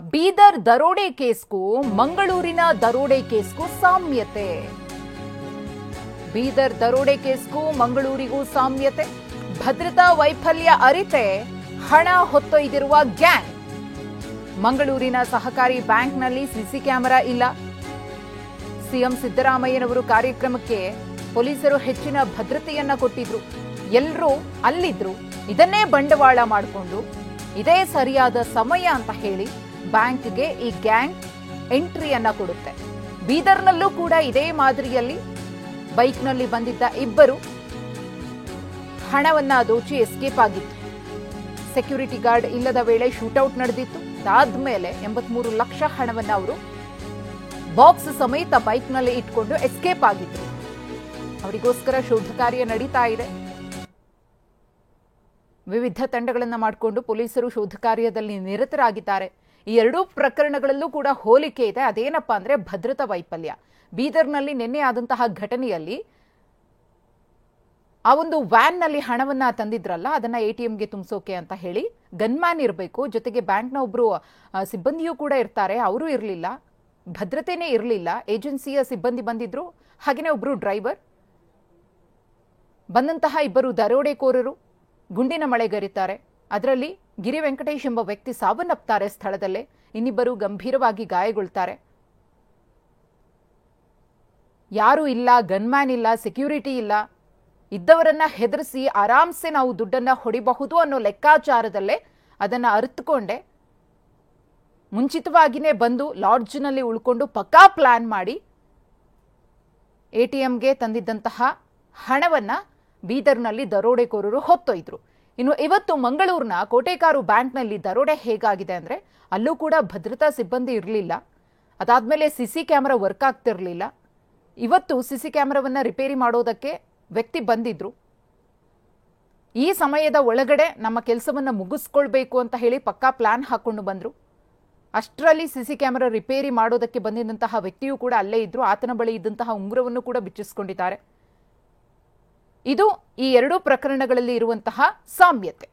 ಬೀದರ್ ದರೋಡೆ ಕೇಸ್ಗೂ ಮಂಗಳೂರಿನ ದರೋಡೆ ಕೇಸ್ಗೂ ಸಾಮ್ಯತೆ. ಬೀದರ್ ದರೋಡೆ ಕೇಸ್ಗೂ ಮಂಗಳೂರಿಗೂ ಸಾಮ್ಯತೆ. ಭದ್ರತಾ ವೈಫಲ್ಯ ಅರಿತೆ ಹಣ ಹೊತ್ತೊಯ್ದಿರುವ ಗ್ಯಾಂಗ್. ಮಂಗಳೂರಿನ ಸಹಕಾರಿ ಬ್ಯಾಂಕ್ನಲ್ಲಿ ಸಿಸಿ ಕ್ಯಾಮೆರಾ ಇಲ್ಲ. ಸಿಎಂ ಸಿದ್ದರಾಮಯ್ಯನವರು ಕಾರ್ಯಕ್ರಮಕ್ಕೆ ಪೊಲೀಸರು ಹೆಚ್ಚಿನ ಭದ್ರತೆಯನ್ನ ಕೊಟ್ಟಿದ್ರು. ಎಲ್ಲರೂ ಅಲ್ಲಿದ್ರು. ಇದನ್ನೇ ಬಂಡವಾಳ ಮಾಡಿಕೊಂಡು ಇದೇ ಸರಿಯಾದ ಸಮಯ ಅಂತ ಹೇಳಿ ಬ್ಯಾಂಕ್ಗೆ ಈ ಗ್ಯಾಂಗ್ ಎಂಟ್ರಿಯನ್ನ ಕೊಡುತ್ತೆ. ಬೀದರ್ನಲ್ಲೂ ಕೂಡ ಇದೇ ಮಾದರಿಯಲ್ಲಿ ಬೈಕ್ನಲ್ಲಿ ಬಂದಿದ್ದ ಇಬ್ಬರು ಹಣವನ್ನ ದೋಚಿ ಎಸ್ಕೇಪ್ ಆಗಿತ್ತು. ಸೆಕ್ಯೂರಿಟಿ ಗಾರ್ಡ್ ಇಲ್ಲದ ವೇಳೆ ಶೂಟೌಟ್ ನಡೆದಿತ್ತು. ಅದಾದ್ಮೇಲೆ 83 ಲಕ್ಷ ಹಣವನ್ನ ಅವರು ಬಾಕ್ಸ್ ಸಮೇತ ಬೈಕ್ನಲ್ಲಿ ಇಟ್ಕೊಂಡು ಎಸ್ಕೇಪ್ ಆಗಿದ್ರು. ಅವರಿಗೋಸ್ಕರ ಶೋಧ ಕಾರ್ಯ ನಡೀತಾ ಇದೆ. ವಿವಿಧ ತಂಡಗಳನ್ನು ಮಾಡಿಕೊಂಡು ಪೊಲೀಸರು ಶೋಧ ಕಾರ್ಯದಲ್ಲಿ ನಿರತರಾಗಿದ್ದಾರೆ. ಈ ಎರಡೂ ಪ್ರಕರಣಗಳಲ್ಲೂ ಕೂಡ ಹೋಲಿಕೆ ಇದೆ. ಅದೇನಪ್ಪಾ ಅಂದ್ರೆ ಭದ್ರತಾ ವೈಫಲ್ಯ. ಬೀದರ್ನಲ್ಲಿ ನಿನ್ನೆ ಆದಂತಹ ಘಟನೆಯಲ್ಲಿ ಆ ಒಂದು ವ್ಯಾನ್ನಲ್ಲಿ ಹಣವನ್ನ ತಂದಿದ್ರಲ್ಲ, ಅದನ್ನ ಎಟಿಎಂಗೆ ತುಂಬಿಸೋಕೆ ಅಂತ ಹೇಳಿ ಗನ್ಮ್ಯಾನ್ ಇರಬೇಕು, ಜೊತೆಗೆ ಬ್ಯಾಂಕ್ನ ಒಬ್ರು ಸಿಬ್ಬಂದಿಯೂ ಕೂಡ ಇರ್ತಾರೆ, ಅವರು ಇರಲಿಲ್ಲ, ಭದ್ರತೆನೇ ಇರಲಿಲ್ಲ. ಏಜೆನ್ಸಿಯ ಸಿಬ್ಬಂದಿ ಬಂದಿದ್ರು, ಹಾಗೆಯೇ ಒಬ್ರು ಡ್ರೈವರ್. ಬಂದಂತಹ ಇಬ್ಬರು ದರೋಡೆಕೋರರು ಗುಂಡಿನ ಮಳೆಗರಿತಾರೆ. ಅದರಲ್ಲಿ ಗಿರಿ ವೆಂಕಟೇಶ್ ಎಂಬ ವ್ಯಕ್ತಿ ಸಾವನ್ನಪ್ತಾರೆ ಸ್ಥಳದಲ್ಲೇ. ಇನ್ನಿಬ್ಬರು ಗಂಭೀರವಾಗಿ ಗಾಯಗೊಳ್ತಾರೆ. ಯಾರೂ ಇಲ್ಲ, ಗನ್ಮ್ಯಾನ್ ಇಲ್ಲ, ಸೆಕ್ಯೂರಿಟಿ ಇಲ್ಲ. ಇದ್ದವರನ್ನ ಹೆದರಿಸಿ ಆರಾಮ್ಸೆ ನಾವು ದುಡ್ಡನ್ನ ಹೊಡಿಬಹುದು ಅನ್ನೋ ಲೆಕ್ಕಾಚಾರದಲ್ಲೇ ಅದನ್ನ ಅರಿತುಕೊಂಡೆ ಮುಂಚಿತವಾಗಿನೇ ಬಂದು ಲಾಡ್ಜ್ನಲ್ಲಿ ಉಳ್ಕೊಂಡು ಪಕ್ಕಾ ಪ್ಲಾನ್ ಮಾಡಿ ಎಟಿಎಂಗೆ ತಂದಿದ್ದಂತಹ ಹಣವನ್ನ ಬೀದರ್ನಲ್ಲಿ ದರೋಡೆಕೋರರು ಹೊತ್ತೊಯ್ದ್ರು. ಇನ್ನು ಇವತ್ತು ಮಂಗಳೂರಿನ ಕೋಟೆಕಾರು ಬ್ಯಾಂಕ್ನಲ್ಲಿ ದರೋಡೆ ಹೇಗಾಗಿದೆ ಅಂದ್ರೆ, ಅಲ್ಲೂ ಕೂಡ ಭದ್ರತಾ ಸಿಬ್ಬಂದಿ ಇರಲಿಲ್ಲ. ಅದಾದ್ಮೇಲೆ ಸಿಸಿ ಕ್ಯಾಮೆರಾ ವರ್ಕ್ ಆಗ್ತಿರ್ಲಿಲ್ಲ. ಇವತ್ತು ಸಿಸಿ ಕ್ಯಾಮೆರಾವನ್ನ ರಿಪೇರಿ ಮಾಡೋದಕ್ಕೆ ವ್ಯಕ್ತಿ ಬಂದಿದ್ರು. ಈ ಸಮಯದ ಒಳಗಡೆ ನಮ್ಮ ಕೆಲಸವನ್ನ ಮುಗಿಸ್ಕೊಳ್ಬೇಕು ಅಂತ ಹೇಳಿ ಪಕ್ಕಾ ಪ್ಲಾನ್ ಹಾಕೊಂಡು ಬಂದ್ರು. ಅಷ್ಟರಲ್ಲಿ ಸಿಸಿ ಕ್ಯಾಮೆರಾ ರಿಪೇರಿ ಮಾಡೋದಕ್ಕೆ ಬಂದಿದ್ದಂತಹ ವ್ಯಕ್ತಿಯೂ ಕೂಡ ಅಲ್ಲೇ ಇದ್ರು. ಆತನ ಬಳಿ ಇದ್ದಂತಹ ಉಂಗುರವನ್ನು ಕೂಡ ಬಿಚ್ಚಿಸ್ಕೊಂಡಿದ್ದಾರೆ. ಇದು ಈ ಎರಡೂ ಪ್ರಕರಣಗಳಲ್ಲಿ ಇರುವಂತಹ ಸಾಮ್ಯತೆ.